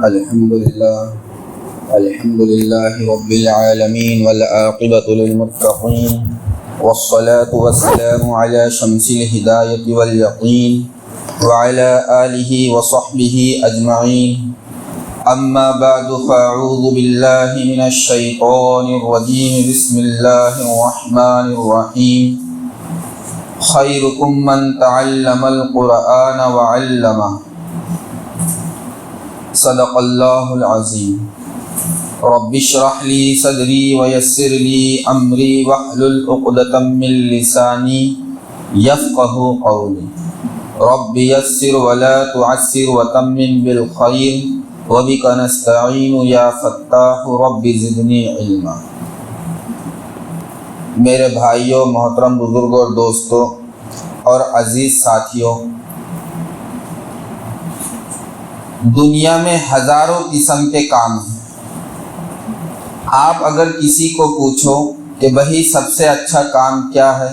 الحمد لله رب العالمين والعاقبة للمتقين والصلاة والسلام على شمس الهداية واليقين وعلى آله وصحبه أجمعين أما بعد فأعوذ بالله من الشيطان الرجيم بسم الله الرحمن الرحيم خيركم من تعلم القرآن وعلمه صدق اللہ العظیم رب اشرح لی صدری ویسر لی امری واحلل عقدۃ من لسانی یفقهوا قولی رب یسر ولا تعسر وتمم بالخیر وبک نستعین یا فتاح رب زدنی علما۔ میرے بھائیوں، محترم بزرگوں اور دوستوں اور عزیز ساتھیوں، دنیا میں ہزاروں قسم کے کام ہیں۔ آپ اگر کسی کو پوچھو کہ بھائی سب سے اچھا کام کیا ہے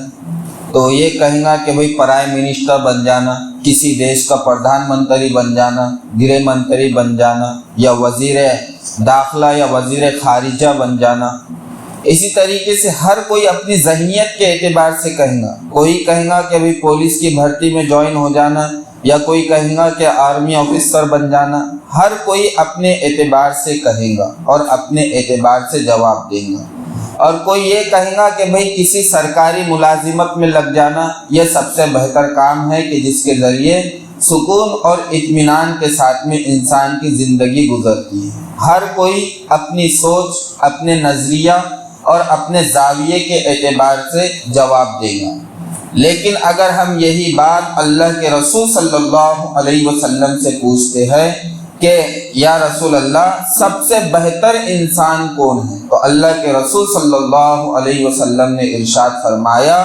تو یہ کہیں گا کہ بھائی پرائم منسٹر بن جانا، کسی دیش کا پردھان منتری بن جانا، گرہ منتری بن جانا، یا وزیر داخلہ یا وزیر خارجہ بن جانا۔ اسی طریقے سے ہر کوئی اپنی ذہنیت کے اعتبار سے کہیں گا۔ کوئی کہیں گا کہ بھائی پولیس کی بھرتی میں جوائن ہو جانا، یا کوئی کہیں گا کہ آرمی آفیسر بن جانا۔ ہر کوئی اپنے اعتبار سے کہے گا اور اپنے اعتبار سے جواب دے گا۔ اور کوئی یہ کہے گا کہ بھئی کسی سرکاری ملازمت میں لگ جانا یہ سب سے بہتر کام ہے کہ جس کے ذریعے سکون اور اطمینان کے ساتھ میں انسان کی زندگی گزرتی ہے۔ ہر کوئی اپنی سوچ، اپنے نظریہ اور اپنے زاویے کے اعتبار سے جواب دے گا۔ لیکن اگر ہم یہی بات اللہ کے رسول صلی اللہ علیہ وسلم سے پوچھتے ہیں کہ یا رسول اللہ سب سے بہتر انسان کون ہے، تو اللہ کے رسول صلی اللہ علیہ وسلم نے ارشاد فرمایا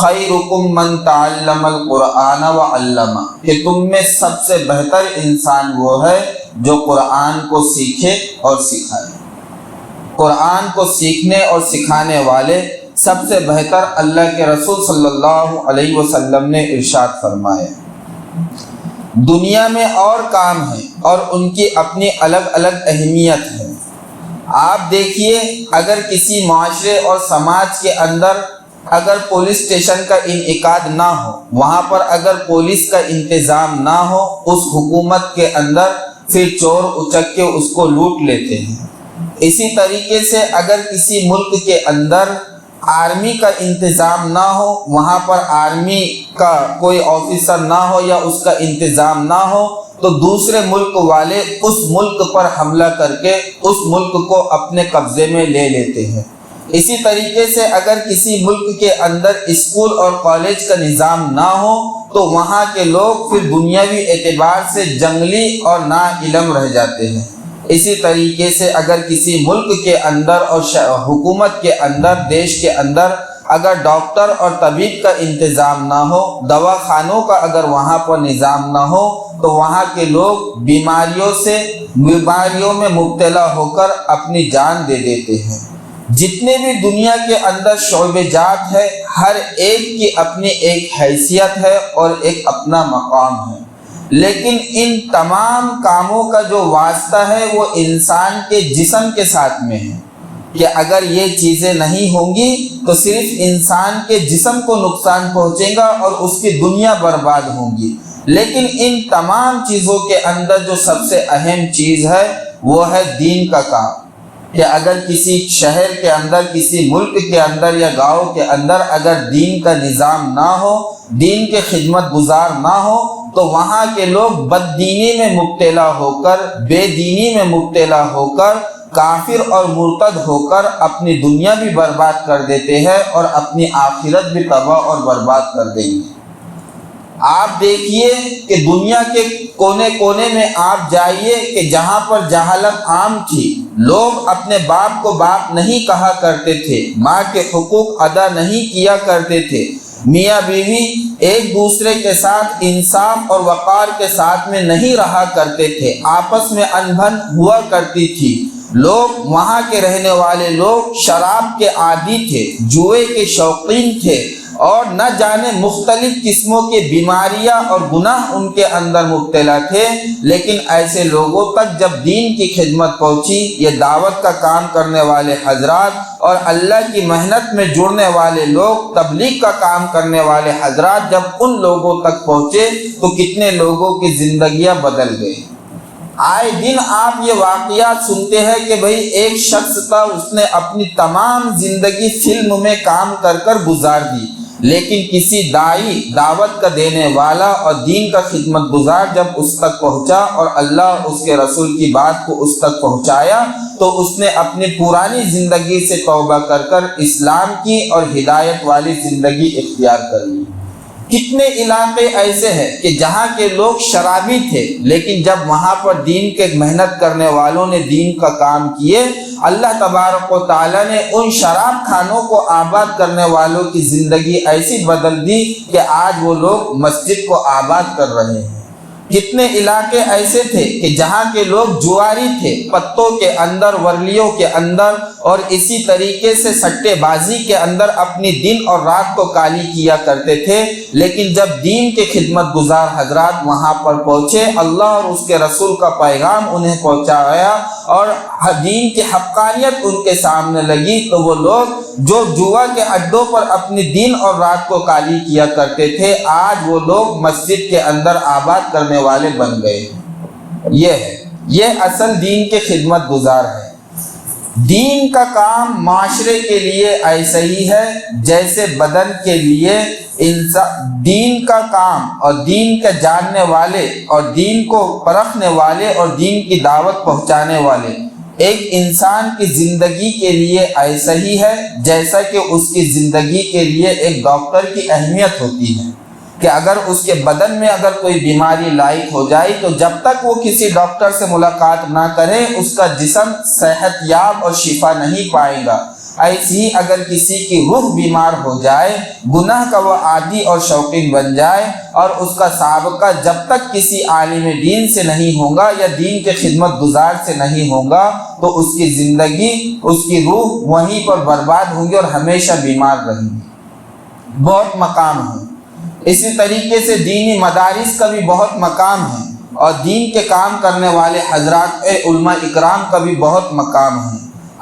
خیرکم من تعلم القرآن وعلمہ، کہ تم میں سب سے بہتر انسان وہ ہے جو قرآن کو سیکھے اور سکھائے۔ قرآن کو سیکھنے اور سکھانے والے سب سے بہتر اللہ کے رسول صلی اللہ علیہ وسلم نے ارشاد فرمایا۔ دنیا میں اور کام ہیں اور ان کی اپنی الگ الگ اہمیت ہے۔ آپ دیکھیے، اگر کسی معاشرے اور سماج کے اندر اگر پولیس اسٹیشن کا انعقاد نہ ہو، وہاں پر اگر پولیس کا انتظام نہ ہو، اس حکومت کے اندر پھر چور اچک کے اس کو لوٹ لیتے ہیں۔ اسی طریقے سے اگر کسی ملک کے اندر آرمی کا انتظام نہ ہو، وہاں پر آرمی کا کوئی آفیسر نہ ہو یا اس کا انتظام نہ ہو، تو دوسرے ملک والے اس ملک پر حملہ کر کے اس ملک کو اپنے قبضے میں لے لیتے ہیں۔ اسی طریقے سے اگر کسی ملک کے اندر اسکول اور کالج کا نظام نہ ہو تو وہاں کے لوگ پھر دنیاوی اعتبار سے جنگلی اور نا علم رہ جاتے ہیں۔ اسی طریقے سے اگر کسی ملک کے اندر اور حکومت کے اندر، دیش کے اندر اگر ڈاکٹر اور طبیب کا انتظام نہ ہو، دواخانوں کا اگر وہاں پر نظام نہ ہو، تو وہاں کے لوگ بیماریوں میں مبتلا ہو کر اپنی جان دے دیتے ہیں۔ جتنے بھی دنیا کے اندر شعبے جات ہے، ہر ایک کی اپنی ایک حیثیت ہے اور ایک اپنا مقام ہے، لیکن ان تمام کاموں کا جو واسطہ ہے وہ انسان کے جسم کے ساتھ میں ہے، کہ اگر یہ چیزیں نہیں ہوں گی تو صرف انسان کے جسم کو نقصان پہنچے گا اور اس کی دنیا برباد ہوگی۔ لیکن ان تمام چیزوں کے اندر جو سب سے اہم چیز ہے وہ ہے دین کا کام، کہ اگر کسی شہر کے اندر، کسی ملک کے اندر یا گاؤں کے اندر اگر دین کا نظام نہ ہو، دین کے خدمت گزار نہ ہو، تو وہاں کے لوگ بد دینی میں مبتلا ہو کر، بے دینی میں مبتلا ہو کر، کافر اور مرتد ہو کر اپنی دنیا بھی برباد کر دیتے ہیں اور اپنی آخرت بھی تباہ اور برباد کر دیں گے۔ آپ دیکھیے کہ دنیا کے کونے کونے میں آپ جائیے کہ جہاں پر جہالت عام تھی، لوگ اپنے باپ کو باپ نہیں کہا کرتے تھے، ماں کے حقوق ادا نہیں کیا کرتے تھے، میاں بیوی ایک دوسرے کے ساتھ انصاف اور وقار کے ساتھ میں نہیں رہا کرتے تھے، آپس میں انبن ہوا کرتی تھی۔ لوگ، وہاں کے رہنے والے لوگ شراب کے عادی تھے، جوئے کے شوقین تھے اور نہ جانے مختلف قسموں کی بیماریاں اور گناہ ان کے اندر مبتلا تھے، لیکن ایسے لوگوں تک جب دین کی خدمت پہنچی، یہ دعوت کا کام کرنے والے حضرات اور اللہ کی محنت میں جڑنے والے لوگ، تبلیغ کا کام کرنے والے حضرات جب ان لوگوں تک پہنچے تو کتنے لوگوں کی زندگیاں بدل گئی۔ آئے دن آپ یہ واقعات سنتے ہیں کہ بھئی ایک شخص تھا، اس نے اپنی تمام زندگی فلم میں کام کر کر گزار دی، لیکن کسی داعی، دعوت کا دینے والا اور دین کا خدمت گزار جب اس تک پہنچا اور اللہ اور اس کے رسول کی بات کو اس تک پہنچایا تو اس نے اپنی پرانی زندگی سے توبہ کر کر اسلام کی اور ہدایت والی زندگی اختیار کر لی۔ کتنے علاقے ایسے ہیں کہ جہاں کے لوگ شرابی تھے، لیکن جب وہاں پر دین کے محنت کرنے والوں نے دین کا کام کیے، اللہ تبارک و تعالیٰ نے ان شراب خانوں کو آباد کرنے والوں کی زندگی ایسی بدل دی کہ آج وہ لوگ مسجد کو آباد کر رہے ہیں۔ کتنے علاقے ایسے تھے کہ جہاں کے لوگ جواری تھے، پتوں کے اندر، ورلیوں کے اندر اور اسی طریقے سے سٹے بازی کے اندر اپنی دن اور رات کو کالی کیا کرتے تھے، لیکن جب دین کے خدمت گزار حضرات وہاں پر پہنچے، اللہ اور اس کے رسول کا پیغام انہیں پہنچایا اور دین کی حقانیت ان کے سامنے لگی، تو وہ لوگ جو جوا کے اڈوں پر اپنی دن اور رات کو کالی کیا کرتے تھے، آج وہ لوگ مسجد کے اندر آباد کرنے والے بن گئے۔ یہ اصل دین کے خدمت گزار ہے۔ دین کا کام معاشرے کے لیے ایسا ہی ہے جیسے بدن کے لیے دین کا کام اور دین کا جاننے والے اور دین کو پرکھنے والے اور دین کی دعوت پہنچانے والے ایک انسان کی زندگی کے لیے ایسا ہی ہے جیسا کہ اس کی زندگی کے لیے ایک ڈاکٹر کی اہمیت ہوتی ہے کہ اگر اس کے بدن میں اگر کوئی بیماری لاحق ہو جائے تو جب تک وہ کسی ڈاکٹر سے ملاقات نہ کرے اس کا جسم صحت یاب اور شفا نہیں پائے گا۔ ایسی ہی اگر کسی کی روح بیمار ہو جائے، گناہ کا وہ عادی اور شوقین بن جائے اور اس کا سابقہ جب تک کسی عالم دین سے نہیں ہوگا یا دین کے خدمت گزار سے نہیں ہوگا تو اس کی زندگی، اس کی روح وہیں پر برباد ہوگی اور ہمیشہ بیمار رہیں گی۔ بہت مقام ہے۔ اسی طریقے سے دینی مدارس کا بھی بہت مقام ہے اور دین کے کام کرنے والے حضرات علماء اکرام کا بھی بہت مقام ہے۔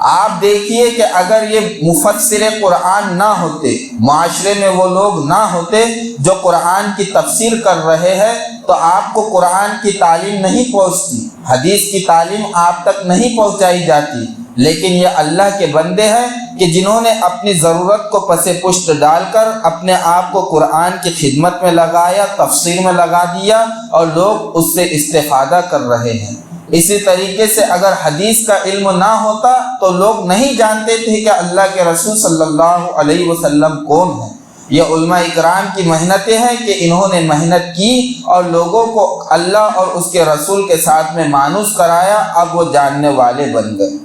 آپ دیکھیے کہ اگر یہ مفسر قرآن نہ ہوتے، معاشرے میں وہ لوگ نہ ہوتے جو قرآن کی تفسیر کر رہے ہیں تو آپ کو قرآن کی تعلیم نہیں پہنچتی، حدیث کی تعلیم آپ تک نہیں پہنچائی جاتی، لیکن یہ اللہ کے بندے ہیں کہ جنہوں نے اپنی ضرورت کو پس پشت ڈال کر اپنے آپ کو قرآن کی خدمت میں لگایا، تفسیر میں لگا دیا اور لوگ اس سے استفادہ کر رہے ہیں۔ اسی طریقے سے اگر حدیث کا علم نہ ہوتا تو لوگ نہیں جانتے تھے کہ اللہ کے رسول صلی اللہ علیہ وسلم کون ہیں۔ یہ علماء اکرام کی محنتیں ہیں کہ انہوں نے محنت کی اور لوگوں کو اللہ اور اس کے رسول کے ساتھ میں مانوس کرایا، اب وہ جاننے والے بن گئے۔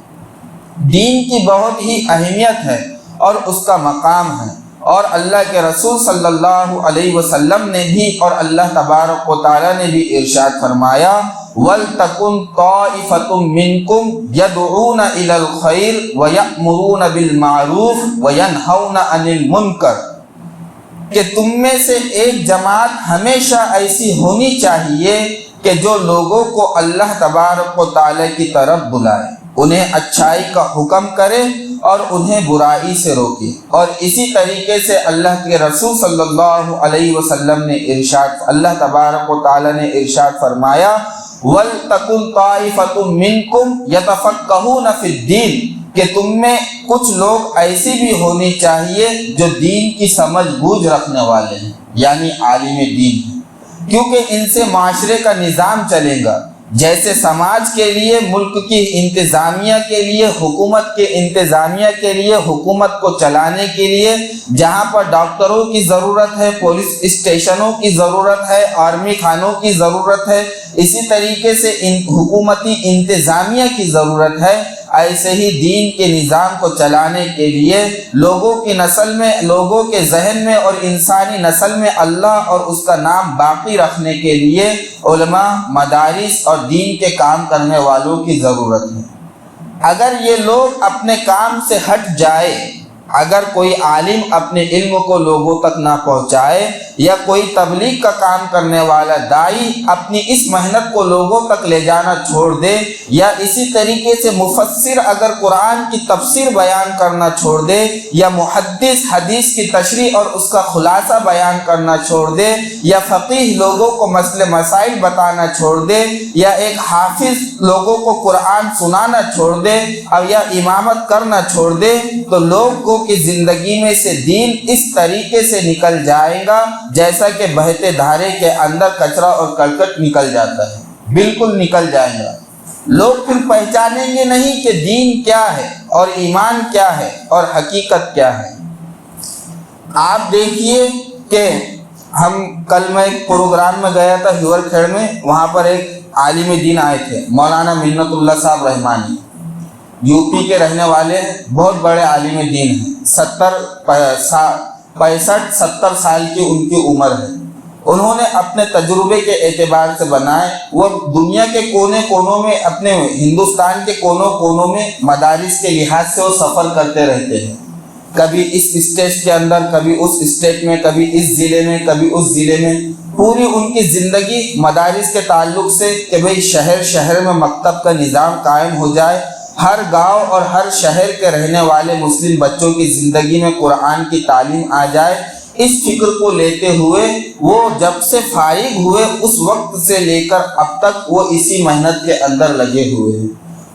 دین کی بہت ہی اہمیت ہے اور اس کا مقام ہے، اور اللہ کے رسول صلی اللہ علیہ وسلم نے بھی اور اللہ تبارک و تعالیٰ نے بھی ارشاد فرمایا وَلْتَكُنْ طَائِفَةٌ مِّنْكُمْ يَدْعُونَ إِلَى الْخَيْرِ وَيَأْمُرُونَ بِالْمَعْرُوفِ وَيَنْهَوْنَ عَنِ الْمُنْكَرِ، کہ تم میں سے ایک جماعت ہمیشہ ایسی ہونی چاہیے کہ جو لوگوں کو اللہ تبارک و تعالیٰ کی طرف بلائے، انہیں اچھائی کا حکم کرے اور انہیں برائی سے روکے۔ اور اسی طریقے سے اللہ کے رسول صلی اللہ علیہ وسلم نے اللہ تبارک و تعالیٰ نے ارشاد فرمایا وَلْتَكُنْ طَائِفَةٌ مِّنْكُمْ يَتَفَقَّهُونَ فِي الدِّينِ، کہ تم میں کچھ لوگ ایسی بھی ہونی چاہیے جو دین کی سمجھ بوجھ رکھنے والے ہیں، یعنی عالم دین ہیں، کیونکہ ان سے معاشرے کا نظام چلے گا۔ جیسے سماج کے لیے، ملک کی انتظامیہ کے لیے، حکومت کے انتظامیہ کے لیے، حکومت کو چلانے کے لیے جہاں پر ڈاکٹروں کی ضرورت ہے، پولیس اسٹیشنوں کی ضرورت ہے، آرمی خانوں کی ضرورت ہے، اسی طریقے سے حکومتی انتظامیہ کی ضرورت ہے، ایسے ہی دین کے نظام کو چلانے کے لیے لوگوں کی نسل میں، لوگوں کے ذہن میں اور انسانی نسل میں اللہ اور اس کا نام باقی رکھنے کے لیے علماء، مدارس اور دین کے کام کرنے والوں کی ضرورت ہے۔ اگر یہ لوگ اپنے کام سے ہٹ جائے، اگر کوئی عالم اپنے علم کو لوگوں تک نہ پہنچائے یا کوئی تبلیغ کا کام کرنے والا داعی اپنی اس محنت کو لوگوں تک لے جانا چھوڑ دے، یا اسی طریقے سے مفسر اگر قرآن کی تفسیر بیان کرنا چھوڑ دے، یا محدث حدیث کی تشریح اور اس کا خلاصہ بیان کرنا چھوڑ دے، یا فقیہ لوگوں کو مسئلے مسائل بتانا چھوڑ دے، یا ایک حافظ لوگوں کو قرآن سنانا چھوڑ دے، اور یا امامت کرنا چھوڑ دے، تو لوگوں کی زندگی میں سے دین اس طریقے سے نکل جائے گا جیسا کہ بہتے دھارے کے اندر کچرا اور کرکٹ نکل جاتا ہے، بالکل نکل جائے گا۔ لوگ پھر پہچانیں گے نہیں کہ دین کیا ہے اور ایمان کیا ہے اور حقیقت کیا ہے۔ آپ دیکھیے کہ کل میں ایک پروگرام میں گیا تھا ہیور کھیڑ میں، وہاں پر ایک عالم دین آئے تھے، مولانا منت اللہ صاحب رحمانی، یو پی کے رہنے والے ہیں، بہت بڑے عالم دین ہیں، 65-70 سال کی ان کی عمر ہے۔ انہوں نے اپنے تجربے کے اعتبار سے بنائے، وہ دنیا کے کونے کونوں میں، اپنے ہندوستان کے کونوں کونوں میں مدارس کے لحاظ سے وہ سفر کرتے رہتے ہیں، کبھی اس اسٹیٹ کے اندر، کبھی اس اسٹیٹ میں، کبھی اس ضلع میں، کبھی اس ضلع میں۔ پوری ان کی زندگی مدارس کے تعلق سے کہ بھئی شہر شہر میں مکتب کا نظام قائم ہو جائے، ہر گاؤں اور ہر شہر کے رہنے والے مسلم بچوں کی زندگی میں قرآن کی تعلیم آ جائے، اس فکر کو لیتے ہوئے وہ جب سے فارغ ہوئے اس وقت سے لے کر اب تک وہ اسی محنت کے اندر لگے ہوئے ہیں۔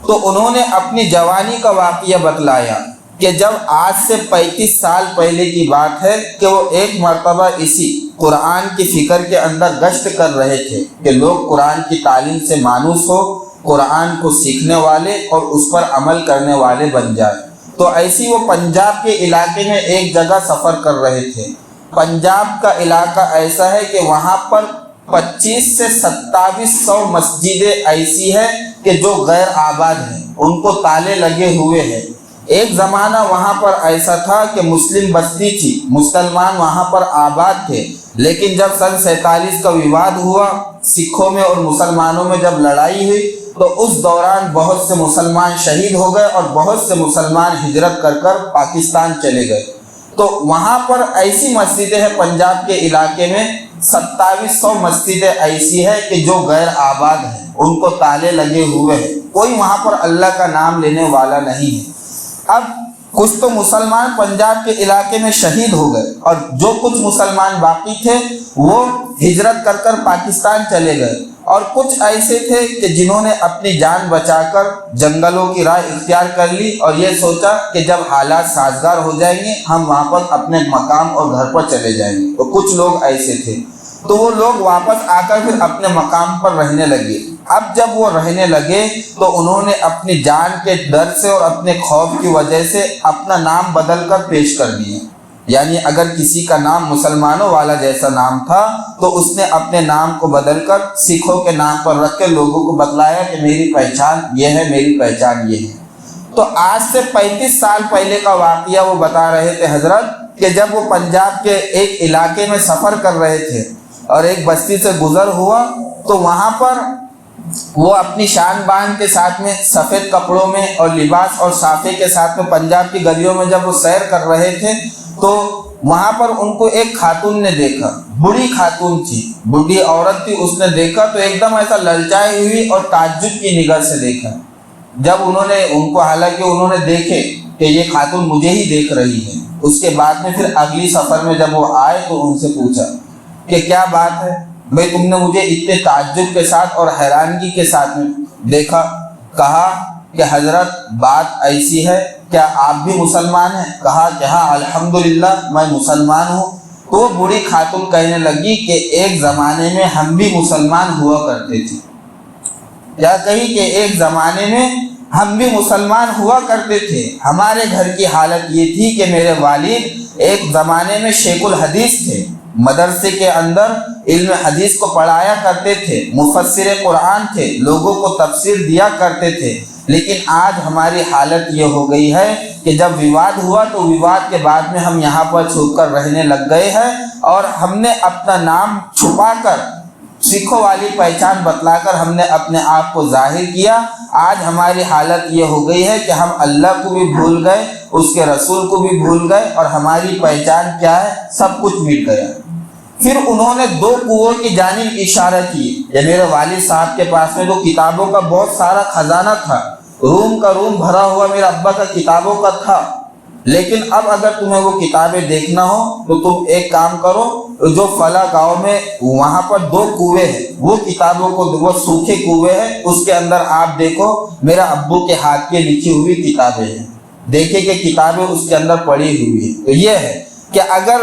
تو انہوں نے اپنی جوانی کا واقعہ بتلایا کہ جب آج سے 35 سال پہلے کی بات ہے کہ وہ ایک مرتبہ اسی قرآن کی فکر کے اندر گشت کر رہے تھے کہ لوگ قرآن کی تعلیم سے مانوس ہو، قرآن کو سیکھنے والے اور اس پر عمل کرنے والے بن جائے۔ تو ایسی وہ پنجاب کے علاقے میں ایک جگہ سفر کر رہے تھے۔ پنجاب کا علاقہ ایسا ہے کہ وہاں پر 25 سے 2700 مسجدیں ایسی ہیں کہ جو غیر آباد ہیں، ان کو تالے لگے ہوئے ہیں۔ ایک زمانہ وہاں پر ایسا تھا کہ مسلم بستی تھی، مسلمان وہاں پر آباد تھے، لیکن جب سن 47 کا وواد ہوا، سکھوں میں اور مسلمانوں میں جب لڑائی ہوئی، تو اس دوران بہت سے مسلمان شہید ہو گئے اور بہت سے مسلمان ہجرت کر کر پاکستان چلے گئے۔ تو وہاں پر ایسی مسجدیں ہیں پنجاب کے علاقے میں، 2700 مسجدیں ایسی ہیں کہ جو غیر آباد ہیں، ان کو تالے لگے ہوئے ہیں، کوئی وہاں پر اللہ کا نام لینے والا نہیں ہے۔ اب کچھ تو مسلمان پنجاب کے علاقے میں شہید ہو گئے اور جو کچھ مسلمان باقی تھے وہ ہجرت کر کر پاکستان چلے گئے، اور کچھ ایسے تھے کہ جنہوں نے اپنی جان بچا کر جنگلوں کی راہ اختیار کر لی اور یہ سوچا کہ جب حالات سازگار ہو جائیں گے ہم وہاں پر اپنے مقام اور گھر پر چلے جائیں گے۔ تو کچھ لوگ ایسے تھے، تو وہ لوگ واپس آ کر پھر اپنے مقام پر رہنے لگے۔ اب جب وہ رہنے لگے تو انہوں نے اپنی جان کے ڈر سے اور اپنے خوف کی وجہ سے اپنا نام بدل کر پیش کر دیے، یعنی اگر کسی کا نام مسلمانوں والا جیسا نام تھا تو اس نے اپنے نام کو بدل کر سکھوں کے نام پر رکھ کے لوگوں کو بتلایا کہ میری پہچان یہ ہے، میری پہچان یہ ہے۔ تو آج سے 35 سال پہلے کا واقعہ وہ بتا رہے تھے حضرت کہ جب وہ پنجاب کے ایک علاقے میں سفر کر رہے تھے اور ایک بستی سے گزر ہوا تو وہاں پر وہ اپنی شان بان کے ساتھ میں سفید کپڑوں میں اور لباس اور صافے کے ساتھ میں پنجاب کی گلیوں میں جب وہ سیر کر رہے تھے تو وہاں پر ان کو ایک خاتون نے دیکھا، بوڑھی خاتون تھی، بوڑھی عورت تھی، اس نے دیکھا تو ایک دم ایسا للچائی ہوئی اور تعجب کی نگاہ سے دیکھا۔ جب انہوں نے ان کو، حالانکہ انہوں نے دیکھے کہ یہ خاتون مجھے ہی دیکھ رہی ہے، اس کے بعد میں پھر اگلی سفر میں جب وہ آئے تو ان سے پوچھا کہ کیا بات ہے بھئی، تم نے مجھے اتنے تعجب کے ساتھ اور حیرانگی کے ساتھ میں دیکھا؟ کہا کہ حضرت بات ایسی ہے، کیا آپ بھی مسلمان ہیں؟ کہا کہ ہاں الحمدللہ میں مسلمان ہوں۔ تو وہ بوڑھی خاتون کہنے لگی کہ ایک زمانے میں ہم بھی مسلمان ہوا کرتے تھے۔ کیا کہی کہ ایک زمانے میں ہم بھی مسلمان ہوا کرتے تھے۔ ہمارے گھر کی حالت یہ تھی کہ میرے والد ایک زمانے میں شیخ الحدیث تھے، مدرسے کے اندر علم حدیث کو پڑھایا کرتے تھے، مفسر قرآن تھے، لوگوں کو تفسیر دیا کرتے تھے، لیکن آج ہماری حالت یہ ہو گئی ہے کہ جب وواد ہوا تو وواد کے بعد میں ہم یہاں پر چھپ کر رہنے لگ گئے ہیں اور ہم نے اپنا نام چھپا کر سکھوں والی پہچان بتلا کر ہم نے اپنے آپ کو ظاہر کیا۔ آج ہماری حالت یہ ہو گئی ہے کہ ہم اللہ کو بھی بھول گئے، اس کے رسول کو بھی بھول گئے، اور ہماری پہچان کیا ہے؟ سب کچھ مٹ گیا۔ پھر انہوں نے دو کنووں کی جانب اشارہ کیے۔ یہ میرے والد صاحب کے پاس میں تو کتابوں کا بہت سارا خزانہ تھا، روم کا روم بھرا ہوا میرا ابا کا کتابوں کا تھا، لیکن اب اگر تمہیں وہ کتابیں دیکھنا ہو تو تم ایک کام کرو، جو فلاں گاؤں میں وہاں پر دو کنویں ہیں، وہ کتابوں کو، وہ سوکھے کنویں ہیں، اس کے اندر آپ دیکھو میرا ابو کے ہاتھ کی لکھی ہوئی کتابیں ہیں، دیکھیں کہ کتابیں اس کے اندر پڑی ہوئی ہیں۔ تو یہ ہے کہ اگر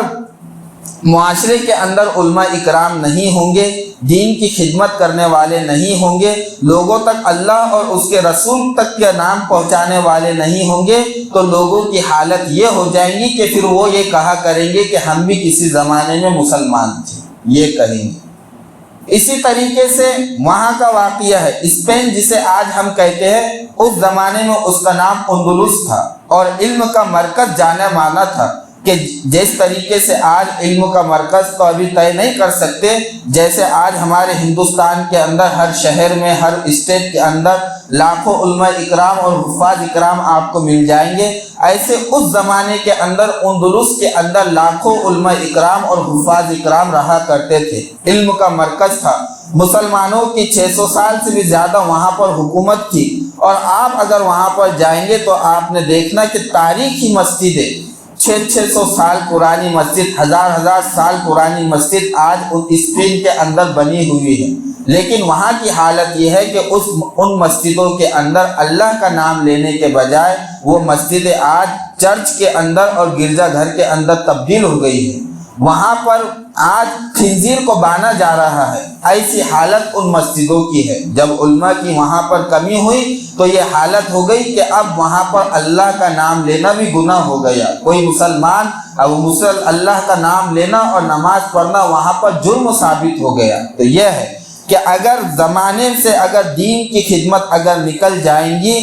معاشرے کے اندر علماء اکرام نہیں ہوں گے، دین کی خدمت کرنے والے نہیں ہوں گے، لوگوں تک اللہ اور اس کے رسول تک کے نام پہنچانے والے نہیں ہوں گے، تو لوگوں کی حالت یہ ہو جائیں گی کہ پھر وہ یہ کہا کریں گے کہ ہم بھی کسی زمانے میں مسلمان تھے، یہ کہیں گے۔ اسی طریقے سے وہاں کا واقعہ ہے، اسپین جسے آج ہم کہتے ہیں، اس زمانے میں اس کا نام اندلس تھا اور علم کا مرکز جانا مانا تھا، کہ جس طریقے سے آج علم کا مرکز تو ابھی طے نہیں کر سکتے، جیسے آج ہمارے ہندوستان کے اندر ہر شہر میں، ہر اسٹیٹ کے اندر لاکھوں علماء اکرام اور حفاظ اکرام آپ کو مل جائیں گے، ایسے اس زمانے کے اندر اندلس کے اندر لاکھوں علماء اکرام اور حفاظ اکرام رہا کرتے تھے، علم کا مرکز تھا۔ مسلمانوں کی 600 سال سے بھی زیادہ وہاں پر حکومت تھی، اور آپ اگر وہاں پر جائیں گے تو آپ نے دیکھنا کہ تاریخی مسجدیں، 600 سال پرانی مسجد، ہزار سال پرانی مسجد آج اسپین کے اندر بنی ہوئی ہے، لیکن وہاں کی حالت یہ ہے کہ ان مسجدوں کے اندر اللہ کا نام لینے کے بجائے وہ مسجدیں آج چرچ کے اندر اور گرجا گھر کے اندر تبدیل ہو گئی ہے۔ وہاں پر آج خنزیر کو بانا جا رہا ہے، ایسی حالت ان مسجدوں کی ہے۔ جب علماء کی وہاں پر کمی ہوئی تو یہ حالت ہو گئی کہ اب وہاں پر اللہ کا نام لینا بھی گناہ ہو گیا، کوئی مسلمان اب اللہ کا نام لینا اور نماز پڑھنا وہاں پر جرم ثابت ہو گیا۔ تو یہ ہے کہ اگر زمانے سے اگر دین کی خدمت اگر نکل جائیں گی،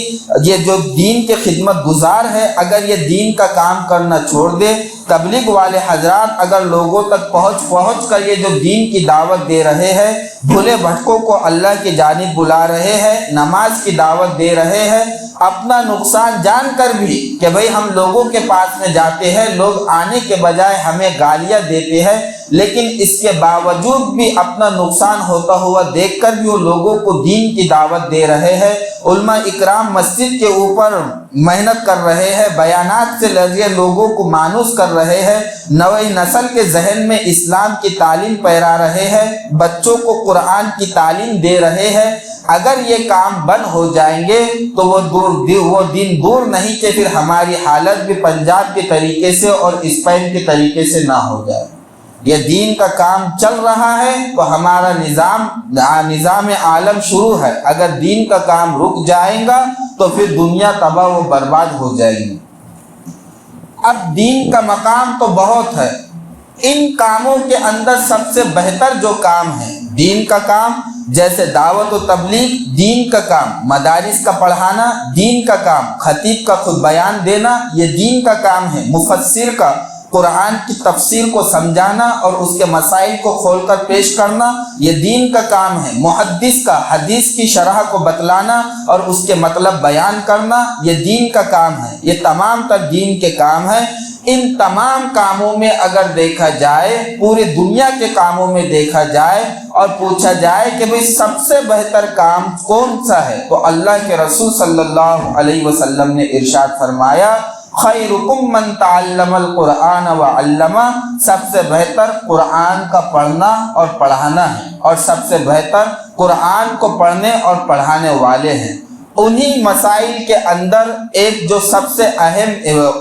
یہ جو دین کے خدمت گزار ہے اگر یہ دین کا کام کرنا چھوڑ دے، تبلیغ والے حضرات اگر لوگوں تک پہنچ کر یہ جو دین کی دعوت دے رہے ہیں، بھولے بھٹکوں کو اللہ کی جانب بلا رہے ہیں، نماز کی دعوت دے رہے ہیں، اپنا نقصان جان کر بھی کہ بھئی ہم لوگوں کے پاس میں جاتے ہیں، لوگ آنے کے بجائے ہمیں گالیاں دیتے ہیں، لیکن اس کے باوجود بھی اپنا نقصان ہوتا ہوا دیکھ کر بھی وہ لوگوں کو دین کی دعوت دے رہے ہیں۔ علماء اکرام مسجد کے اوپر محنت کر رہے ہیں، بیانات سے لذیذ لوگوں کو مانوس کر رہے ہیں، نوئی نسل کے ذہن میں اسلام کی تعلیم پھیلا رہے ہیں، بچوں کو قرآن کی تعلیم دے رہے ہیں۔ اگر یہ کام بند ہو جائیں گے تو وہ دن دور نہیں کہ پھر ہماری حالت بھی پنجاب کے طریقے سے اور اسپین کے طریقے سے نہ ہو جائے۔ یہ دین کا کام چل رہا ہے تو ہمارا نظام عالم شروع ہے، اگر دین کا کام رک جائے گا تو پھر دنیا تباہ و برباد ہو جائے گی۔ اب دین کا مقام تو بہت ہے، ان کاموں کے اندر سب سے بہتر جو کام ہے دین کا کام، جیسے دعوت و تبلیغ دین کا کام، مدارس کا پڑھانا دین کا کام، خطیب کا خود بیان دینا یہ دین کا کام ہے، مفسر کا قرآن کی تفسیر کو سمجھانا اور اس کے مسائل کو کھول کر پیش کرنا یہ دین کا کام ہے، محدث کا حدیث کی شرح کو بتلانا اور اس کے مطلب بیان کرنا یہ دین کا کام ہے، یہ تمام تر دین کے کام ہیں۔ ان تمام کاموں میں اگر دیکھا جائے، پوری دنیا کے کاموں میں دیکھا جائے اور پوچھا جائے کہ بھئی سب سے بہتر کام کون سا ہے، تو اللہ کے رسول صلی اللہ علیہ وسلم نے ارشاد فرمایا خیرکم من تعلم القرآن وعلمہ، سب سے بہتر قرآن کا پڑھنا اور پڑھانا ہے، اور سب سے بہتر قرآن کو پڑھنے اور پڑھانے والے ہیں۔ انہی مسائل کے اندر ایک جو سب سے اہم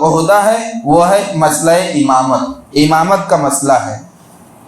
عہدہ ہے وہ ہے مسئلہ امامت کا مسئلہ ہے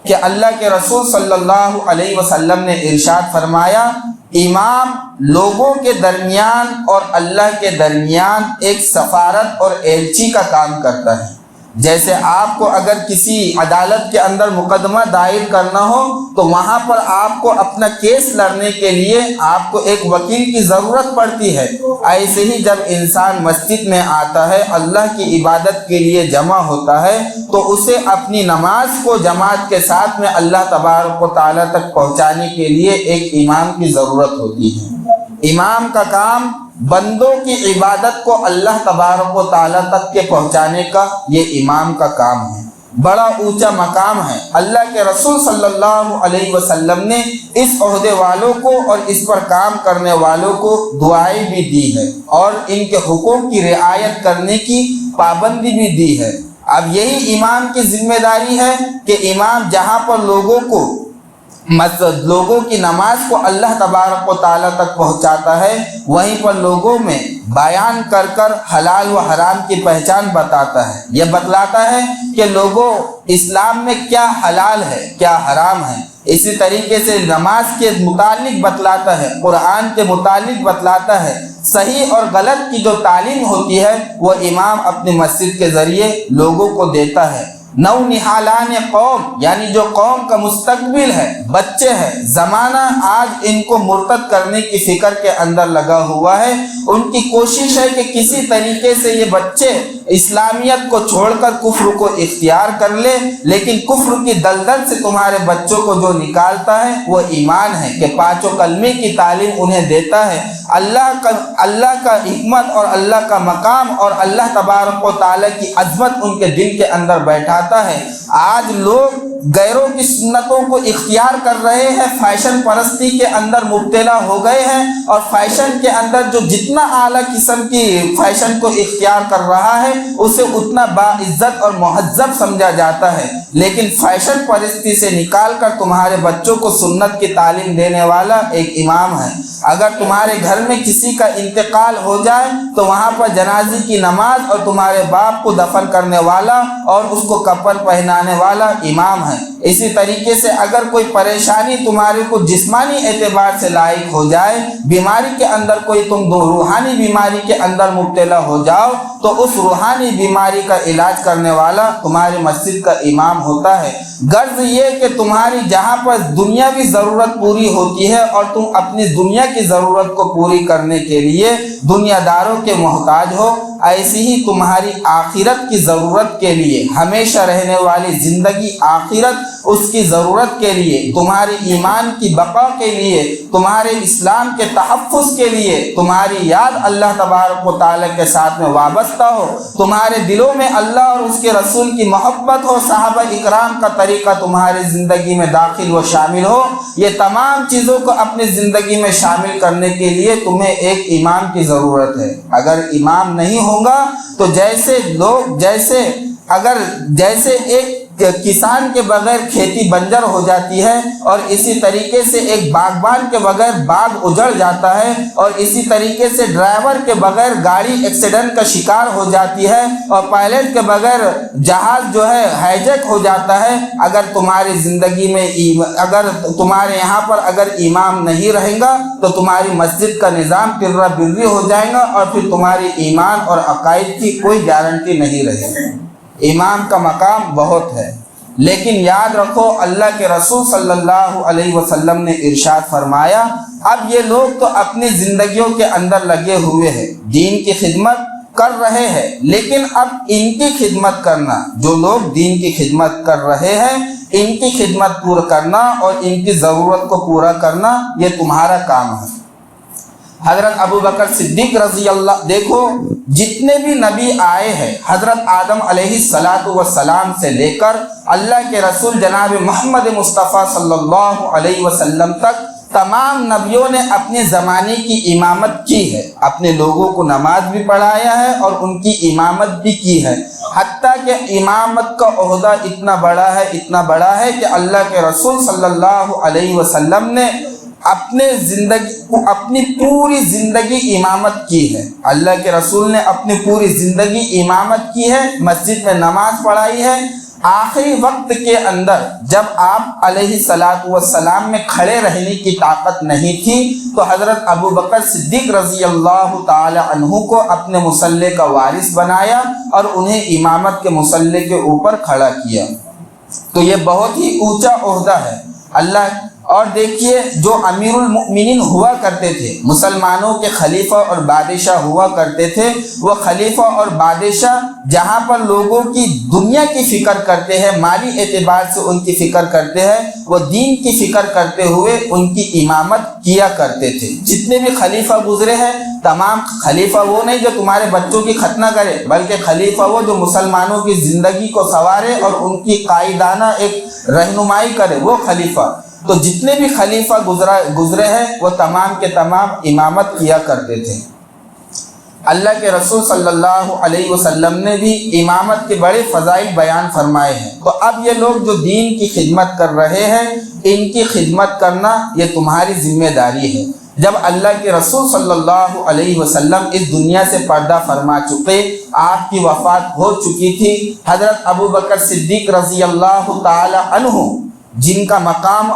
کہ اللہ کے رسول صلی اللہ علیہ وسلم نے ارشاد فرمایا امام لوگوں کے درمیان اور اللہ کے درمیان ایک سفارت اور ایلچی کا کام کرتا ہے۔ جیسے آپ کو اگر کسی عدالت کے اندر مقدمہ دائر کرنا ہو تو وہاں پر آپ کو اپنا کیس لڑنے کے لیے آپ کو ایک وکیل کی ضرورت پڑتی ہے، ایسے ہی جب انسان مسجد میں آتا ہے، اللہ کی عبادت کے لیے جمع ہوتا ہے، تو اسے اپنی نماز کو جماعت کے ساتھ میں اللہ تبارک و تعالیٰ تک پہنچانے کے لیے ایک امام کی ضرورت ہوتی ہے۔ امام کا کام بندوں کی عبادت کو اللہ تبارک و تعالیٰ تک کے پہنچانے کا یہ امام کا کام ہے، بڑا اونچا مقام ہے۔ اللہ کے رسول صلی اللہ علیہ وسلم نے اس عہدے والوں کو اور اس پر کام کرنے والوں کو دعائیں بھی دی ہے اور ان کے حقوق کی رعایت کرنے کی پابندی بھی دی ہے۔ اب یہی امام کی ذمہ داری ہے کہ امام جہاں پر لوگوں کی نماز کو اللہ تبارک و تعالیٰ تک پہنچاتا ہے، وہیں پر لوگوں میں بیان کر کر حلال و حرام کی پہچان بتاتا ہے، یہ بتلاتا ہے کہ لوگوں اسلام میں کیا حلال ہے کیا حرام ہے۔ اسی طریقے سے نماز کے متعلق بتلاتا ہے، قرآن کے متعلق بتلاتا ہے، صحیح اور غلط کی جو تعلیم ہوتی ہے وہ امام اپنی مسجد کے ذریعے لوگوں کو دیتا ہے۔ نو نہالان قوم یعنی جو قوم کا مستقبل ہے، بچے ہیں، زمانہ آج ان کو مرتد کرنے کی فکر کے اندر لگا ہوا ہے، ان کی کوشش ہے کہ کسی طریقے سے یہ بچے اسلامیت کو چھوڑ کر کفر کو اختیار کر لے، لیکن کفر کی دلدل سے تمہارے بچوں کو جو نکالتا ہے وہ ایمان ہے کہ پانچوں کلمے کی تعلیم انہیں دیتا ہے۔ اللہ کا حکمت اور اللہ کا مقام اور اللہ تبارک و تعالیٰ کی عظمت ان کے دل کے اندر بیٹھاتا ہے۔ آج لوگ غیروں کی سنتوں کو اختیار کر رہے ہیں، فیشن پرستی کے اندر مبتلا ہو گئے ہیں، اور فیشن کے اندر جو جتنا اعلیٰ قسم کی فیشن کو اختیار کر رہا ہے اسے اتنا باعزت اور مہذب سمجھا جاتا ہے، لیکن فیشن پرستی سے نکال کر تمہارے بچوں کو سنت کی تعلیم دینے والا ایک امام ہے۔ اگر تمہارے گھر میں کسی کا انتقال ہو جائے تو وہاں پر جنازے کی نماز اور تمہارے باپ کو دفن کرنے والا اور اس کو کفن پہنانے والا امام ہے۔ اسی طریقے سے اگر کوئی پریشانی تمہارے کو جسمانی اعتبار سے لاحق ہو جائے، بیماری کے اندر کوئی تم روحانی بیماری کے اندر مبتلا ہو جاؤ، تو اس روحانی بیماری کا علاج کرنے والا تمہاری مسجد کا امام ہوتا ہے۔ غرض یہ کہ تمہاری جہاں پر دنیاوی ضرورت پوری ہوتی ہے اور تم اپنی دنیا کی ضرورت کو پوری کرنے کے لیے دنیا داروں کے محتاج ہو، ایسی ہی تمہاری آخرت کی ضرورت کے لیے، ہمیشہ رہنے والی زندگی آخرت، اس کی ضرورت کے لیے، تمہاری ایمان کی بقا کے لیے، تمہارے اسلام کے تحفظ کے لیے، تمہاری یاد اللہ تبارک و تعالیٰ کے ساتھ میں وابستہ ہو، تمہارے دلوں میں اللہ اور اس کے رسول کی محبت ہو، صحابہ اکرام کا طریقہ تمہاری زندگی میں داخل و شامل ہو، یہ تمام چیزوں کو اپنی زندگی میں شامل کرنے کے لیے تمہیں ایک امام کی ضرورت ہے۔ اگر امام نہیں ہوگا تو جیسے ایک کسان کے بغیر کھیتی بنجر ہو جاتی ہے، اور اسی طریقے سے ایک باغبان کے بغیر باغ اجڑ جاتا ہے، اور اسی طریقے سے ڈرائیور کے بغیر گاڑی ایکسیڈنٹ کا شکار ہو جاتی ہے، اور پائلٹ کے بغیر جہاز جو ہے ہائیجیک ہو جاتا ہے، اگر تمہاری زندگی میں اگر تمہارے یہاں پر اگر امام نہیں رہے گا تو تمہاری مسجد کا نظام ٹرہ بری ہو جائے گا، اور پھر تمہاری ایمان اور عقائد کی کوئی گارنٹی نہیں رہے گی۔ امام کا مقام بہت ہے، لیکن یاد رکھو اللہ کے رسول صلی اللہ علیہ وسلم نے ارشاد فرمایا، اب یہ لوگ تو اپنی زندگیوں کے اندر لگے ہوئے ہیں، دین کی خدمت کر رہے ہیں، لیکن اب ان کی خدمت کرنا، جو لوگ دین کی خدمت کر رہے ہیں ان کی خدمت پورا کرنا اور ان کی ضرورت کو پورا کرنا یہ تمہارا کام ہے۔ حضرت ابو بکر صدیق رضی اللہ، دیکھو جتنے بھی نبی آئے ہیں حضرت آدم علیہ السلام سے لے کر اللہ کے رسول جناب محمد مصطفیٰ صلی اللہ علیہ وسلم تک، تمام نبیوں نے اپنے زمانے کی امامت کی ہے، اپنے لوگوں کو نماز بھی پڑھایا ہے اور ان کی امامت بھی کی ہے، حتیٰ کہ امامت کا عہدہ اتنا بڑا ہے کہ اللہ کے رسول صلی اللہ علیہ وسلم نے اپنی پوری زندگی امامت کی ہے۔ اللہ کے رسول نے اپنی پوری زندگی امامت کی ہے، مسجد میں نماز پڑھائی ہے، آخری وقت کے اندر جب آپ علیہ الصلاۃ والسلام میں کھڑے رہنے کی طاقت نہیں تھی تو حضرت ابو بکر صدیق رضی اللہ تعالی عنہ کو اپنے مصلی کا وارث بنایا اور انہیں امامت کے مصلی کے اوپر کھڑا کیا۔ تو یہ بہت ہی اونچا عہدہ ہے اللہ۔ اور دیکھیے جو امیر المؤمنین ہوا کرتے تھے، مسلمانوں کے خلیفہ اور بادشاہ ہوا کرتے تھے، وہ خلیفہ اور بادشاہ جہاں پر لوگوں کی دنیا کی فکر کرتے ہیں، مالی اعتبار سے ان کی فکر کرتے ہیں، وہ دین کی فکر کرتے ہوئے ان کی امامت کیا کرتے تھے۔ جتنے بھی خلیفہ گزرے ہیں، تمام خلیفہ وہ نہیں جو تمہارے بچوں کی ختنہ کرے، بلکہ خلیفہ وہ جو مسلمانوں کی زندگی کو سنوارے اور ان کی قائدانہ ایک رہنمائی کرے، وہ خلیفہ۔ تو جتنے بھی خلیفہ گزرے ہیں وہ تمام کے تمام امامت کیا کرتے تھے۔ اللہ کے رسول صلی اللہ علیہ وسلم نے بھی امامت کے بڑے فضائل بیان فرمائے ہیں۔ تو اب یہ لوگ جو دین کی خدمت کر رہے ہیں، ان کی خدمت کرنا یہ تمہاری ذمہ داری ہے۔ جب اللہ کے رسول صلی اللہ علیہ وسلم اس دنیا سے پردہ فرما چکے، آپ کی وفات ہو چکی تھی، حضرت ابو بکر صدیق رضی اللہ تعالی عنہ جن کا مقام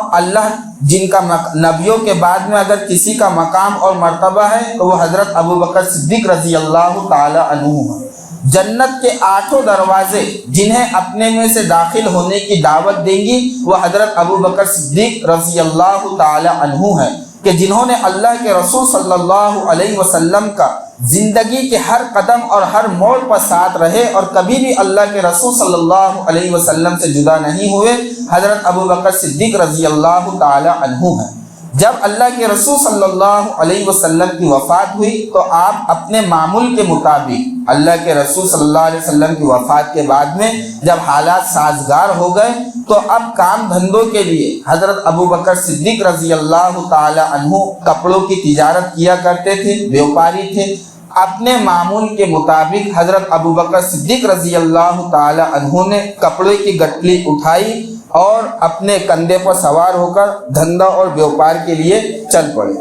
نبیوں کے بعد میں اگر کسی کا مقام اور مرتبہ ہے تو وہ حضرت ابو بکر صدیق رضی اللہ تعالی عنہ ہے۔ جنت کے 8 دروازے جنہیں اپنے میں سے داخل ہونے کی دعوت دیں گی وہ حضرت ابو بکر صدیق رضی اللہ تعالی عنہ ہے، کہ جنہوں نے اللہ کے رسول صلی اللہ علیہ وسلم کا زندگی کے ہر قدم اور ہر موڑ پر ساتھ رہے اور کبھی بھی اللہ کے رسول صلی اللہ علیہ وسلم سے جدا نہیں ہوئے، حضرت ابو بکر صدیق رضی اللہ تعالی عنہ ہیں۔ جب اللہ کے رسول صلی اللہ علیہ وسلم کی وفات ہوئی تو آپ اپنے معمول کے مطابق اللہ کے رسول صلی اللہ علیہ وسلم کی وفات کے بعد میں جب حالات سازگار ہو گئے تو اب کام دھندوں کے لیے حضرت ابو بکر صدیق رضی اللہ تعالی عنہ کپڑوں کی تجارت کیا کرتے تھے، بیوپاری تھے۔ اپنے معمول کے مطابق حضرت ابو بکر صدیق رضی اللہ تعالی عنہ نے کپڑے کی گٹلی اٹھائی اور اپنے کندھے پر سوار ہو کر دھندا اور بیوپار کے لیے چل پڑے۔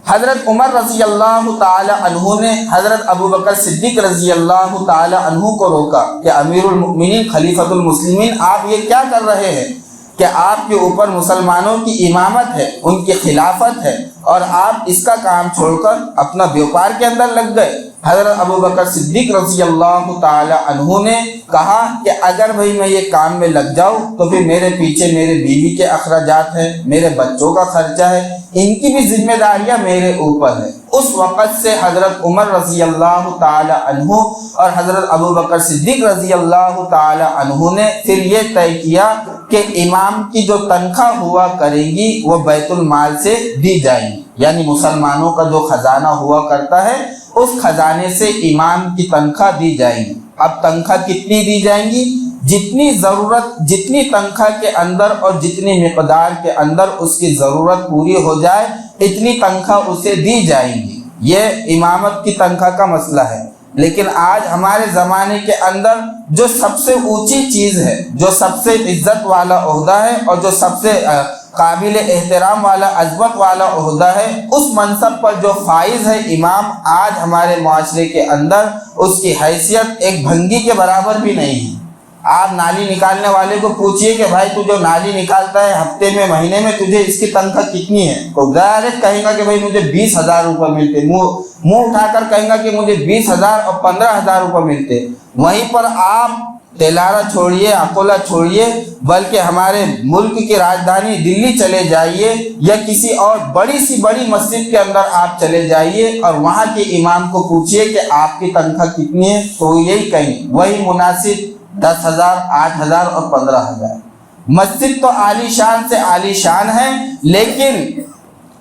حضرت عمر رضی اللہ تعالی عنہ نے حضرت ابو بکر صدیق رضی اللہ تعالی عنہ کو روکا کہ امیر المؤمنین خلیفۃ المسلمین آپ یہ کیا کر رہے ہیں کہ آپ کے اوپر مسلمانوں کی امامت ہے، ان کی خلافت ہے اور آپ اس کا کام چھوڑ کر اپنا بیوپار کے اندر لگ گئے۔ حضرت ابو بکر صدیق رضی اللہ تعالی عنہ نے کہا کہ اگر بھئی میں یہ کام میں لگ جاؤں تو پھر میرے پیچھے میرے بیوی کے اخراجات ہیں، میرے بچوں کا خرچہ ہے، ان کی بھی ذمہ داریاں میرے اوپر ہے۔ اس وقت سے حضرت عمر رضی اللہ تعالی عنہ اور حضرت ابو بکر صدیق رضی اللہ تعالی عنہ نے پھر یہ طے کیا کہ امام کی جو تنخواہ ہوا کرے گی وہ بیت المال سے دی جائے گی، یعنی مسلمانوں کا جو خزانہ ہوا کرتا ہے اس خزانے سے امام کی تنخواہ دی جائے گی۔ اب تنخواہ کتنی دی جائیں گی؟ جتنی ضرورت، جتنی تنخواہ کے اندر اور جتنی مقدار کے اندر اس کی ضرورت پوری ہو جائے اتنی تنخواہ اسے دی جائیں گی۔ یہ امامت کی تنخواہ کا مسئلہ ہے۔ لیکن آج ہمارے زمانے کے اندر جو سب سے اونچی چیز ہے، جو سب سے عزت والا عہدہ ہے اور جو سب سے قابل احترام والا، عظمت والا عہدہ ہے، اس منصب پر جو فائز ہے امام، آج ہمارے معاشرے کے اندر اس کی حیثیت ایک بھنگی کے برابر بھی نہیں ہے۔ آپ نالی نکالنے والے کو پوچھئے کہ بھائی تو جو نالی نکالتا ہے ہفتے میں، مہینے میں، تجھے اس کی تنخواہ کتنی ہے؟ تو ڈائریکٹ کہیں گا کہ بھائی مجھے 20,000 روپے ملتے، منہ اٹھا کر کہیں گا کہ مجھے 20,000 اور 15,000 روپے ملتے۔ وہیں پر آپ تلارا چھوڑیے، اکولا چھوڑیے، بلکہ ہمارے ملک کی راجدھانی دلی چلے جائیے یا کسی اور بڑی سی بڑی مسجد کے اندر آپ چلے جائیے اور وہاں کے امام کو پوچھئے کہ آپ کی تنخواہ کتنی ہے تو یہی کہیں وہی مناسب 10,000، 8,000 اور 15,000۔ مسجد تو عالی شان سے عالی شان ہے، لیکن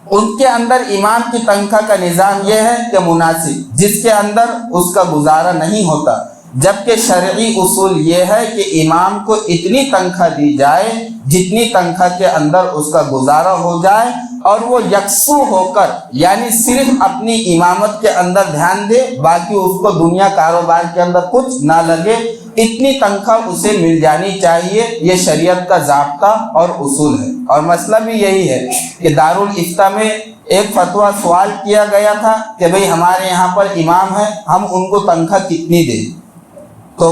ان کے اندر امام کی تنخواہ کا نظام یہ ہے کہ مناسب، جس کے اندر اس کا گزارا نہیں ہوتا، جبکہ شرعی اصول یہ ہے کہ امام کو اتنی تنخواہ دی جائے جتنی تنخواہ کے اندر اس کا گزارا ہو جائے اور وہ یکسو ہو کر، یعنی صرف اپنی امامت کے اندر دھیان دے، باقی اس کو دنیا کاروبار کے اندر کچھ نہ لگے، اتنی تنخواہ اسے مل جانی چاہیے۔ یہ شریعت کا ضابطہ اور اصول ہے۔ اور مسئلہ بھی یہی ہے کہ دارالافتاء میں ایک فتویٰ سوال کیا گیا تھا کہ بھئی ہمارے یہاں پر امام ہے، ہم ان کو تنخواہ کتنی دیں؟ تو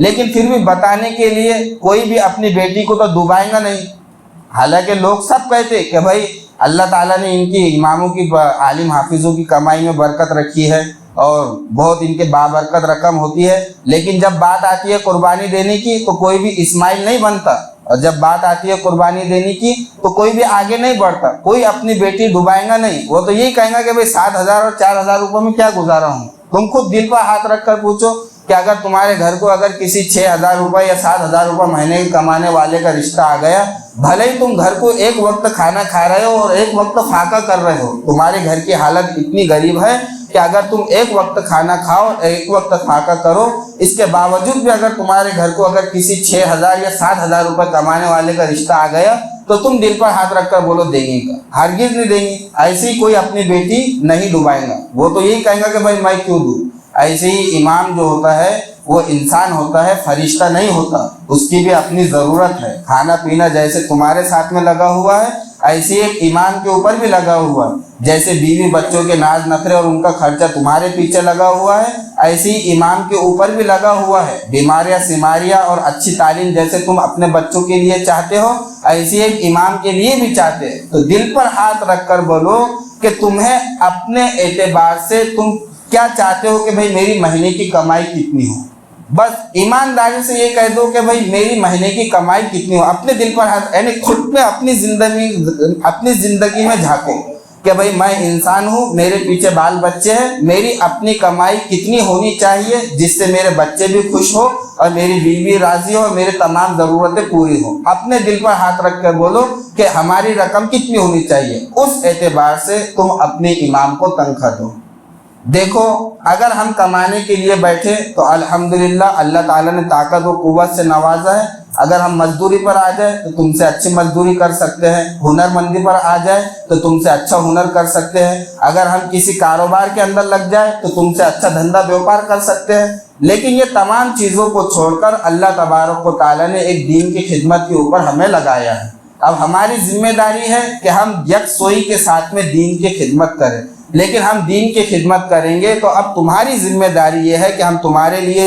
لیکن پھر بھی بتانے کے لیے کوئی بھی اپنی بیٹی کو تو ڈبائے گا نہیں. حالانکہ لوگ سب کہتے کہ بھائی اللہ تعالیٰ نے ان کی اماموں کی عالم حافظوں کی کمائی میں برکت رکھی ہے اور بہت ان کے بابرکت رقم ہوتی ہے، لیکن جب بات آتی ہے قربانی دینے کی تو کوئی بھی اسماعیل نہیں بنتا، اور جب بات آتی ہے قربانی دینے کی تو کوئی بھی آگے نہیں بڑھتا. کوئی اپنی بیٹی ڈبائے گا نہیں، وہ تو یہی کہیں گا کہ بھائی 7,000 اور 4,000 روپے میں کیا گزارا ہوں. تم خود دل پر ہاتھ رکھ کر پوچھو کہ اگر تمہارے گھر کو اگر کسی 6,000 روپے یا 7,000 روپے مہینے کے کمانے والے کا رشتہ آ گیا، بھلے ہی تم گھر کو ایک وقت کھانا کھا رہے ہو اور ایک وقت فاقہ کر رہے ہو، تمہارے گھر کی حالت اتنی غریب ہے کہ اگر تم ایک وقت کھانا کھاؤ ایک وقت فاقہ کرو، اس کے باوجود بھی اگر تمہارے گھر کو اگر کسی 6,000 یا 7,000 روپے کمانے والے کا رشتہ آ گیا تو تم دل پر ہاتھ رکھ کر بولو دیں گے. ہرگز نہیں دیں گے. ایسی کوئی اپنی بیٹی نہیں ڈبائے گا. وہ تو یہی کہیں گا کہ بھائی میں کیوں دوں. ایسے ہی امام جو ہوتا ہے وہ انسان ہوتا ہے، فرشتہ نہیں ہوتا. اس کی بھی اپنی ضرورت ہے. کھانا پینا جیسے تمہارے ساتھ میں لگا ہوا ہے، ایسے ایک امام کے اوپر بھی لگا ہوا ہے. جیسے بیوی بچوں کے ناز نخرے اور ان کا خرچہ تمہارے پیچھے لگا ہوا ہے، ایسے ہی امام کے اوپر بھی لگا ہوا ہے. بیماریاں سیماریاں اور اچھی تعلیم جیسے تم اپنے بچوں کے لیے چاہتے ہو، ایسے ایک امام کے لیے بھی چاہتے ہیں. تو دل پر ہاتھ رکھ کر بولو کہ تمہیں اپنے اعتبار سے تم کیا چاہتے ہو کہ بھئی میری مہینے کی کمائی کتنی ہو. بس ایمانداری سے یہ کہہ دو کہ بھئی میری مہینے کی کمائی کتنی ہو. اپنے دل پر ہاتھ، یعنی خود میں اپنی زندگی میں جھانکو کہ بھئی میں انسان ہوں، میرے پیچھے بال بچے ہیں، میری اپنی کمائی کتنی ہونی چاہیے جس سے میرے بچے بھی خوش ہو اور میری بیوی راضی ہو اور میری تمام ضرورتیں پوری ہوں. اپنے دل پر ہاتھ رکھ کر بولو کہ ہماری رقم کتنی ہونی چاہیے. اس اعتبار سے تم اپنے امام کو تنخواہ دو. دیکھو اگر ہم کمانے کے لیے بیٹھے تو الحمدللہ اللہ تعالیٰ نے طاقت و قوت سے نوازا ہے. اگر ہم مزدوری پر آ جائے تو تم سے اچھی مزدوری کر سکتے ہیں. ہنر مندی پر آ جائے تو تم سے اچھا ہنر کر سکتے ہیں. اگر ہم کسی کاروبار کے اندر لگ جائے تو تم سے اچھا دھندا بیوپار کر سکتے ہیں. لیکن یہ تمام چیزوں کو چھوڑ کر اللہ تبارک و تعالیٰ نے ایک دین کی خدمت کے اوپر ہمیں لگایا ہے. اب ہماری ذمہ داری ہے کہ ہم یکسوئی کے ساتھ میں دین کی خدمت کریں. لیکن ہم دین کی خدمت کریں گے تو اب تمہاری ذمہ داری یہ ہے کہ ہم تمہارے لیے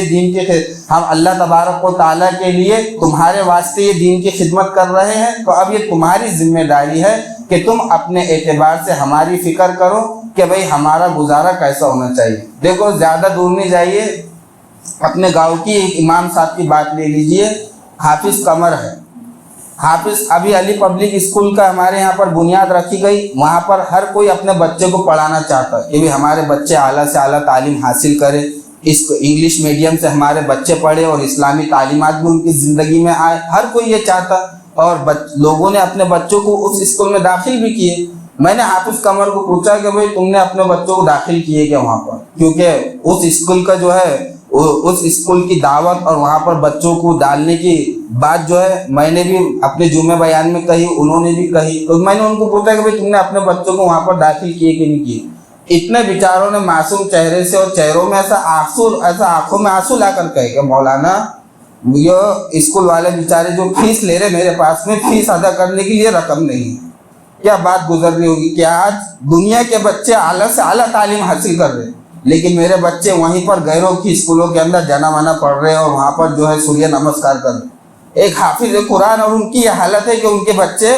ہم اللہ تبارک و تعالیٰ کے لیے تمہارے واسطے یہ دین کی خدمت کر رہے ہیں. تو اب یہ تمہاری ذمہ داری ہے کہ تم اپنے اعتبار سے ہماری فکر کرو کہ بھئی ہمارا گزارا کیسا ہونا چاہیے. دیکھو زیادہ دور نہیں جائیے، اپنے گاؤں کی ایک امام صاحب کی بات لے لیجئے. حافظ قمر ہے. حافظ ابھی علی پبلک اسکول کا ہمارے یہاں پر بنیاد رکھی گئی. وہاں پر ہر کوئی اپنے بچے کو پڑھانا چاہتا ہے کہ بھی ہمارے بچے اعلیٰ سے اعلیٰ تعلیم حاصل کرے، اس انگلش میڈیم سے ہمارے بچے پڑھے اور اسلامی تعلیمات بھی ان کی زندگی میں آئے. ہر کوئی یہ چاہتا اور لوگوں نے اپنے بچوں کو اس اسکول میں داخل بھی کیے. میں نے حافظ قمر کو پوچھا کہ بھئی تم نے اپنے بچوں کو داخل کیے کیا وہاں پر، کیونکہ اس اسکول کا جو ہے اس اسکول کی دعوت اور وہاں پر بچوں کو ڈالنے کی بات جو ہے میں نے بھی اپنے جمعہ بیان میں کہی، انہوں نے بھی کہی. تو میں نے ان کو پوچھا کہ بھئی تم نے اپنے بچوں کو وہاں پر داخل کیے کہ نہیں کیے. اتنے بیچاروں نے معصوم چہرے سے اور چہروں میں ایسا آنکھوں میں آنسو لا کر کہے کہ مولانا یہ اسکول والے بیچارے جو فیس لے رہے میرے پاس میں فیس ادا کرنے کے لیے رقم نہیں ہے. کیا بات گزر رہی ہوگی کہ آج دنیا کے بچے اعلیٰ سے اعلیٰ تعلیم حاصل کر رہے ہیں، لیکن میرے بچے وہیں پر غیروں کی اسکولوں کے اندر جنا مانا پڑھ رہے ہیں اور وہاں پر جو ہے سوریہ نمسکار کر رہے ہیں. ایک حافظ قرآن اور ان کی یہ حالت ہے کہ ان کے بچے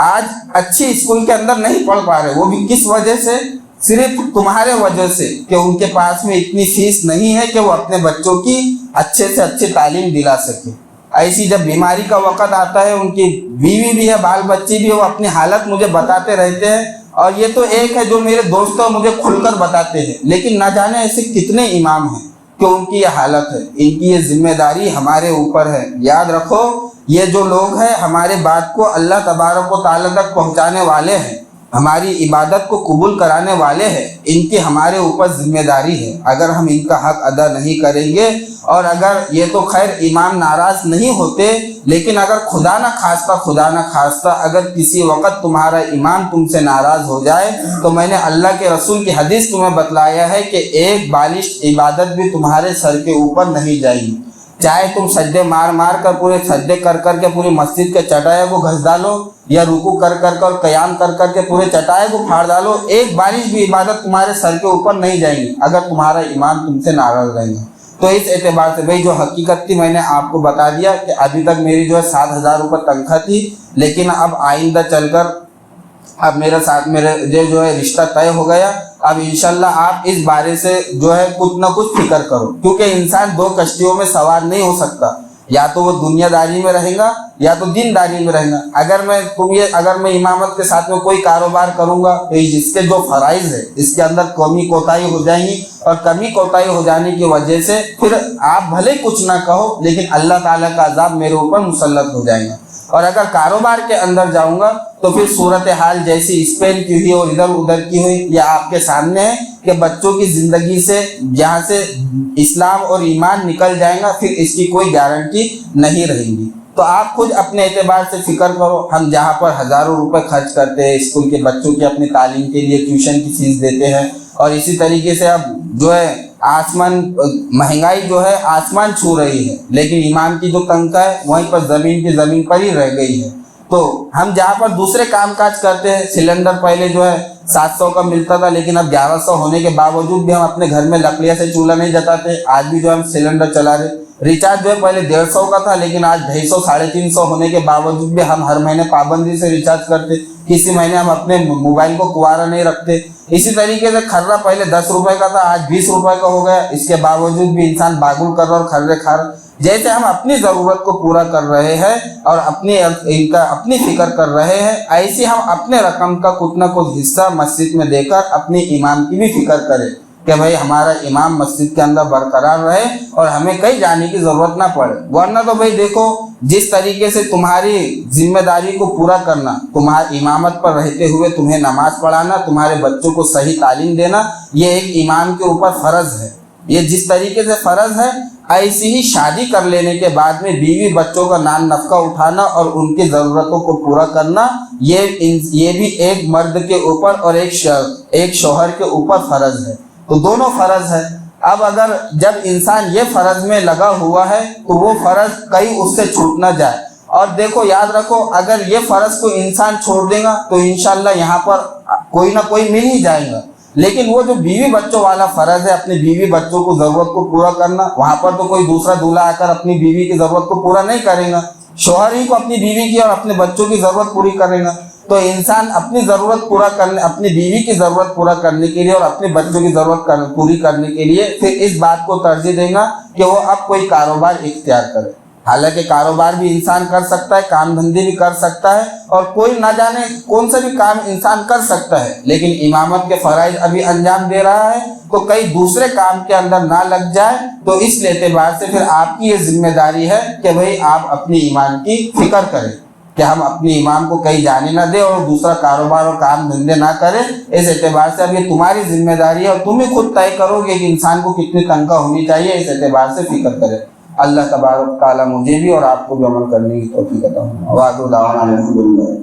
آج اچھی اسکول کے اندر نہیں پڑھ پا رہے. وہ بھی کس وجہ سے؟ صرف تمہارے وجہ سے کہ ان کے پاس میں اتنی فیس نہیں ہے کہ وہ اپنے بچوں کی اچھے سے اچھی تعلیم دلا سکے. ایسی جب بیماری کا وقت آتا ہے، ان کی بیوی بھی ہے، بال بچی بھی ہے، وہ اپنی حالت مجھے بتاتے رہتے ہیں. اور یہ تو ایک ہے جو میرے دوستوں مجھے کھل کر بتاتے ہیں، لیکن نہ جانے ایسے کتنے امام ہیں کہ ان کی یہ حالت ہے. ان کی یہ ذمہ داری ہمارے اوپر ہے. یاد رکھو یہ جو لوگ ہیں ہمارے بات کو اللہ تبارک و تعالیٰ تک پہنچانے والے ہیں، ہماری عبادت کو قبول کرانے والے ہیں. ان کی ہمارے اوپر ذمہ داری ہے. اگر ہم ان کا حق ادا نہیں کریں گے، اور اگر یہ تو خیر امام ناراض نہیں ہوتے، لیکن اگر خدا نہ خواستہ اگر کسی وقت تمہارا امام تم سے ناراض ہو جائے تو میں نے اللہ کے رسول کی حدیث تمہیں بتلایا ہے کہ ایک بالش عبادت بھی تمہارے سر کے اوپر نہیں جائے گی. چاہے تم سجدے مار کر پورے سجدے کر کے پوری مسجد کے چٹائے کو گھس ڈالو، یا رکوع کر اور قیام کر کے پورے چٹائے کو پھاڑ ڈالو، ایک بارش بھی عبادت تمہارے سر کے اوپر نہیں جائے گی اگر تمہارا امام تم سے ناراض رہے گا. تو اس اعتبار سے بھائی جو حقیقت تھی میں نے آپ کو بتا دیا کہ ابھی تک میری جو ہے 7,000 روپے تنخواہ تھی، لیکن اب آئندہ چل کر اب میرے ساتھ میرے جو ہے رشتہ طے ہو گیا۔ اب انشاءاللہ آپ اس بارے سے جو ہے کچھ نہ کچھ فکر کرو، کیونکہ انسان دو کشتیوں میں سوار نہیں ہو سکتا، یا تو وہ دنیا داری میں رہے گا یا تو دین داری میں رہے گا۔ اگر میں امامت کے ساتھ میں کوئی کاروبار کروں گا تو اس کے جو فرائض ہے اس کے اندر کمی کوتاہی ہو جائیں گی، اور کمی کوتاہی ہو جانے کی وجہ سے پھر آپ بھلے کچھ نہ کہو لیکن اللہ تعالیٰ کا عذاب میرے اوپر مسلط ہو جائے گا۔ اور اگر کاروبار کے اندر جاؤں گا تو پھر صورتحال جیسی اسپین کی ہوئی اور ادھر ادھر کی ہوئی یہ آپ کے سامنے ہے کہ بچوں کی زندگی سے جہاں سے اسلام اور ایمان نکل جائے گا پھر اس کی کوئی گارنٹی نہیں رہے گی۔ تو آپ خود اپنے اعتبار سے فکر کرو، ہم جہاں پر ہزاروں روپے خرچ کرتے ہیں اسکول کے بچوں کی اپنی تعلیم کے لیے، ٹیوشن کی فیس دیتے ہیں، اور اسی طریقے سے اب جو ہے مہنگائی جو ہے آسمان چھو رہی ہے، لیکن ایمان کی جو تنخواہ ہے وہیں پر زمین پر ہی رہ گئی ہے۔ تو ہم جہاں پر دوسرے کام کاج کرتے ہیں، سلنڈر پہلے جو ہے 700 کا ملتا تھا لیکن اب 1100 ہونے کے باوجود بھی ہم اپنے گھر میں لکڑیاں سے چولہا نہیں جلاتے، آج بھی جو ہم سلنڈر چلا رہے۔ ریچارج جو ہے پہلے 150 کا تھا لیکن آج 250 350 ہونے کے باوجود بھی ہم ہر مہینے پابندی سے ریچارج کرتے، کسی مہینے ہم اپنے موبائل کو کنوارا نہیں رکھتے۔ اسی طریقے سے کھرا پہلے 10 روپے کا تھا، آج 20 روپے کا ہو گیا، اس کے باوجود بھی انسان باگل کر رہا اور کھرے کھا رہا۔ جیسے ہم اپنی ضرورت کو پورا کر رہے ہیں اور اپنی فکر کر رہے ہیں، ایسے ہم اپنے رقم کا کچھ نہ کچھ حصہ مسجد میں دے کر اپنے امام کی بھی فکر کریں کہ بھائی ہمارا امام مسجد کے اندر برقرار رہے اور ہمیں کہیں جانے کی ضرورت نہ پڑے۔ ورنہ تو بھائی دیکھو جس طریقے سے تمہاری ذمہ داری کو پورا کرنا، تمہاری امامت پر رہتے ہوئے تمہیں نماز پڑھانا، تمہارے بچوں کو صحیح تعلیم دینا، یہ ایک امام کے اوپر فرض ہے۔ یہ جس طریقے سے فرض ہے، ایسی ہی شادی کر لینے کے بعد میں بیوی بچوں کا نان نفقہ اٹھانا اور ان کی ضرورتوں کو پورا کرنا، یہ بھی ایک مرد کے اوپر اور ایک شوہر کے اوپر فرض ہے۔ تو دونوں فرض ہے۔ اب اگر جب انسان یہ فرض میں لگا ہوا ہے تو وہ فرض کہیں اس سے چھوٹ نہ جائے۔ اور دیکھو یاد رکھو، اگر یہ فرض کو انسان چھوڑ دے گا تو انشاءاللہ یہاں پر کوئی نہ کوئی مل ہی جائے گا، لیکن وہ جو بیوی بچوں والا فرض ہے، اپنی بیوی بچوں کو ضرورت کو پورا کرنا، وہاں پر تو کوئی دوسرا دولہا آ کر اپنی بیوی کی ضرورت کو پورا نہیں کرے گا، شوہر ہی کو اپنی بیوی کی اور اپنے بچوں کی ضرورت پوری کرے گا۔ تو انسان اپنی ضرورت پورا کرنے، اپنی بیوی کی ضرورت پورا کرنے کے لیے اور اپنے بچوں کی ضرورت پوری کرنے کے لیے پھر اس بات کو ترجیح دے گا کہ وہ اب کوئی کاروبار اختیار کرے۔ حالانکہ کاروبار بھی انسان کر سکتا ہے، کام دھندے بھی کر سکتا ہے، اور کوئی نہ جانے کون سا بھی کام انسان کر سکتا ہے، لیکن امامت کے فرائض ابھی انجام دے رہا ہے تو کئی دوسرے کام کے اندر نہ لگ جائے۔ تو اس اعتبار سے پھر آپ کی یہ ذمہ داری ہے کہ بھئی آپ اپنی ایمان کی فکر کریں کہ ہم اپنے امام کو کہیں جانے نہ دیں اور دوسرا کاروبار اور کام دھندے نہ کریں۔ اس اعتبار سے اب یہ تمہاری ذمہ داری ہے اور تم ہی خود طے کرو گے کہ انسان کو کتنی تنخواہ ہونی چاہیے، اس اعتبار سے فکر کریں۔ اللہ تبارک تعالیٰ مجھے بھی اور آپ کو بھی عمل کرنے کی توفیق عطا فرمائے۔ وآخر دعوانا الحمدللہ۔